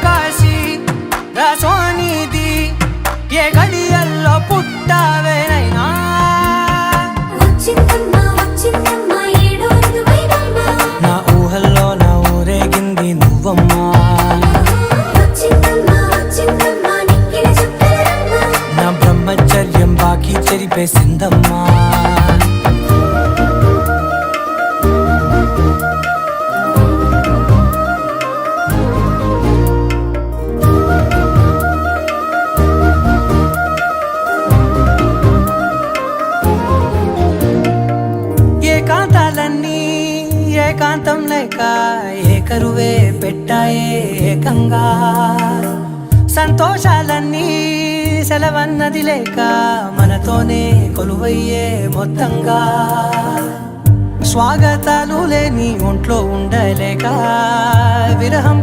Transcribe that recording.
కాశీ రసోనిది ఏ గడియల్లో పుట్టావేనైనా నా ఊహల్లో నా ఊరేగింది నువ్వమ్మా నా బ్రహ్మచర్యం బాకీ చెరిపేసిందమ్మా ఏకాంతాలన్నీ ఏకాంతం లేక ఏకరువే పెట్టాయే ఏకంగా సంతోషాలన్నీ సెలవన్నది లేక మనతోనే కొలువయ్యే మొత్తంగా స్వాగతాలు లేని ఒంట్లో ఉండలేక విరహం